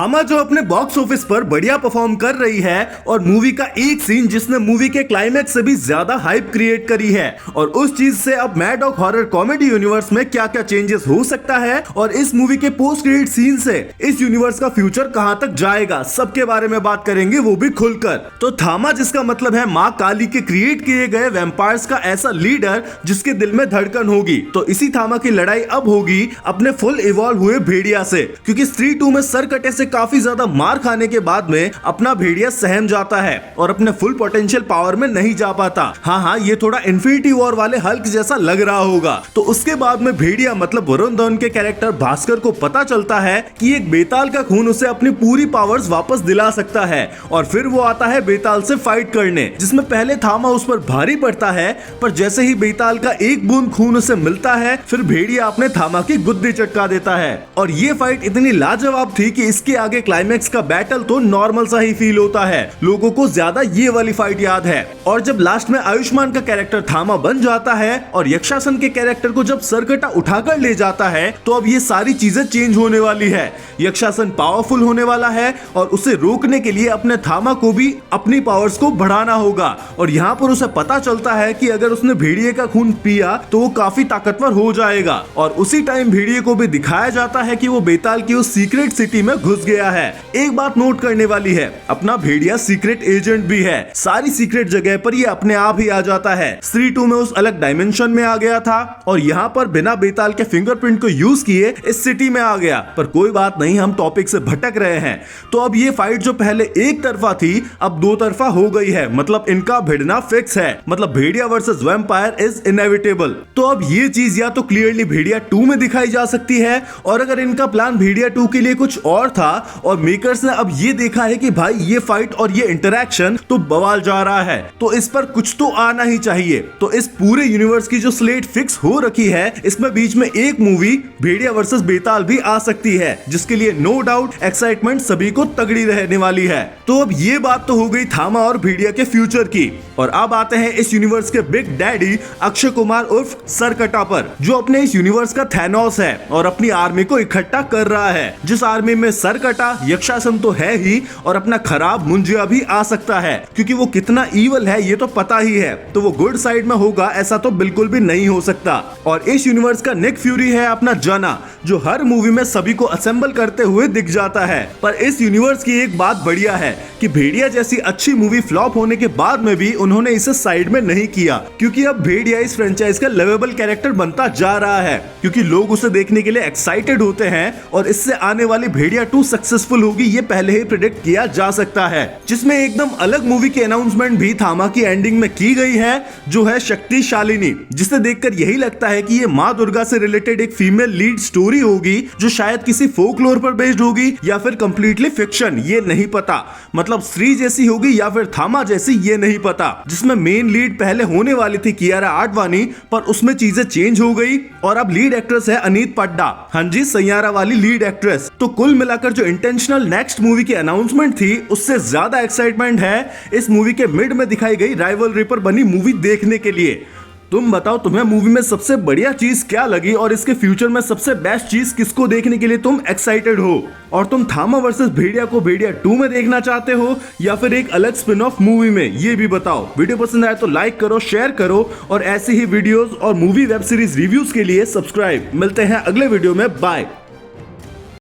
थामा जो अपने बॉक्स ऑफिस पर बढ़िया परफॉर्म कर रही है और मूवी का एक सीन जिसने मूवी के क्लाइमेक्स से भी ज्यादा हाइप क्रिएट करी है और उस चीज से अब mad dog horror comedy universe में क्या क्या चेंजेस हो सकता है और इस मूवी के पोस्ट क्रेडिट सीन से इस यूनिवर्स का फ्यूचर कहां तक जाएगा, सबके बारे में बात करेंगे, वो भी खुलकर। तो थामा जिसका मतलब है माँ काली के क्रिएट किए गए वैम्पायर्स का ऐसा लीडर जिसके दिल में धड़कन होगी, तो इसी थामा की लड़ाई अब होगी अपने फुल इवॉल्व हुए भेड़िया से, क्योंकि स्त्री 2 में सर कटे से काफी ज्यादा मार खाने के बाद में अपना भेड़िया सहम जाता है और अपने फुल पोटेंशियल पावर में नहीं जा पाता। हाँ, ये थोड़ा इन्फिनिटी वॉर वाले हल्क जैसा लग रहा होगा। तो उसके बाद में भेड़िया मतलब वरुण धवन के कैरेक्टर भास्कर को पता चलता है कि एक बेताल का खून उसे अपनी पूरी पावर्स वापस दिला सकता है और फिर वो आता है बेताल से फाइट करने, जिसमें पहले थामा उस पर भारी पड़ता है, पर जैसे ही बेताल का एक बूंद खून उसे मिलता है फिर भेड़िया अपने थामा की गुद्दी चटका देता है। और ये फाइट इतनी लाजवाब थी कि इसके आगे क्लाइमेक्स का बैटल तो नॉर्मल सा ही फील होता है, लोगों को ज्यादा ये वाली फाइट याद है। और जब लास्ट में आयुष्मान का कैरेक्टर थामा बन जाता है और यक्षासन के कैरेक्टर को जब सरकटा उठाकर ले जाता है, तो अब ये सारी चीजें चेंज होने वाली है। यक्षासन पावरफुल होने वाला है और उसे रोकने के लिए अपने थामा को भी अपनी पावर्स को बढ़ाना होगा। और यहाँ पर उसे पता चलता है कि अगर उसने भेड़िए का खून पिया तो वो काफी ताकतवर हो जाएगा। और उसी टाइम भेड़िए को भी दिखाया जाता है कि वो बेताल की उस सीक्रेट सिटी में घुस गया है। एक बात नोट करने वाली है, अपना भेड़िया सीक्रेट एजेंट भी है, सारी सीक्रेट जगह पर ये अपने आप ही आ जाता है। स्त्री 2 में उस अलग डायमेंशन में आ गया था और यहाँ पर बिना बेताल के फिंगरप्रिंट को यूज किए इस सिटी में आ गया। पर कोई बात नहीं, हम टॉपिक से भटक रहे हैं। तो अब ये फाइट जो पहले एक तरफा थी अब दो तरफा हो गई है, मतलब इनका भिड़ना फिक्स है, मतलब भेड़िया वर्सेस वैम्पायर इज इनएविटेबल। तो अब ये चीज या तो क्लियरली भेड़िया 2 में दिखाई जा सकती है, और अगर इनका प्लान भेड़िया 2 के लिए कुछ और था और मेकर्स ने अब ये देखा है कि भाई ये फाइट और ये इंटरैक्शन तो बवाल जा रहा है, तो इस पर कुछ तो आना ही चाहिए। तो इस पूरे यूनिवर्स की जो स्लेट फिक्स हो रखी है, इसमें बीच में एक मूवी भेड़िया वर्सेस बेताल भी आ सकती है, जिसके लिए नो डाउट एक्साइटमेंट सभी को तगड़ी रहने वाली है। तो अब ये बात तो हो गई थामा और भेड़िया के फ्यूचर की, और अब आते हैं इस यूनिवर्स के बिग डैडी अक्षय कुमार उर्फ सरकटा पर, जो अपने इस यूनिवर्स का थैनोस है और अपनी आर्मी को इकट्ठा कर रहा है, जिस आर्मी में सरकटा यक्षासन तो है ही और अपना खराब मुंजिया भी आ सकता है, क्योंकि वो कितना ईवल है ये तो पता ही है। तो वो गुड साइड में होगा ऐसा तो बिल्कुल भी नहीं हो सकता। और इस यूनिवर्स का निक फ्यूरी है अपना जना, जो हर मूवी में सभी को असेंबल करते हुए दिख जाता है। पर इस यूनिवर्स की एक बात बढ़िया है कि भेड़िया जैसी अच्छी मूवी फ्लॉप होने के बाद में भी उन्होंने इसे साइड में नहीं किया, क्योंकि अब भेड़िया इस फ्रेंचाइज का लवेबल कैरेक्टर बनता जा रहा है, क्योंकि लोग उसे देखने के लिए एक्साइटेड होते हैं और इससे आने वाली भेड़िया 2 सक्सेसफुल होगी ये पहले ही प्रेडिक्ट किया जा सकता है, जिसमें एकदम अलग मूवी की अनाउंसमेंट भी थामा की एंडिंग में की गई है, जो है शक्तिशालिनी, जिसे देखकर यही लगता है कि ये माँ दुर्गा से रिलेटेड एक फीमेल लीड स्टोरी होगी, जो शायद किसी फोकलोर पर बेस्ड होगी या फिर कंप्लीटली फिक्शन, ये नहीं पता, मतलब स्त्री जैसी होगी या फिर थामा जैसी, ये नहीं पता। जिसमें मेन लीड पहले होने वाली थी कियारा आडवाणी, पर उसमें चीजें चेंज हो गई और अब लीड एक्ट्रेस है अनीत पड्डा, हाँ जी, सैयारा वाली लीड एक्ट्रेस। तो कुल मिलाकर जो इंटेंशनल नेक्स्ट मूवी की अनाउंसमेंट थी, उससे ज्यादा एक्साइटमेंट है इस मूवी के मिड में दिखाई गई राइवलरी पर बनी मूवी देखने के लिए। तुम बताओ तुम्हें मूवी में सबसे बढ़िया चीज क्या लगी और इसके फ्यूचर में सबसे बेस्ट चीज किसको देखने के लिए तुम एक्साइटेड हो, और तुम थामा वर्सेस भेड़िया को भेड़िया 2 में देखना चाहते हो या फिर एक अलग स्पिन ऑफ मूवी में, ये भी बताओ। वीडियो पसंद आए तो लाइक करो, शेयर करो और ऐसी ही वीडियोस और मूवी वेब सीरीज रिव्यूज के लिए सब्सक्राइब। मिलते हैं अगले वीडियो में, बाय।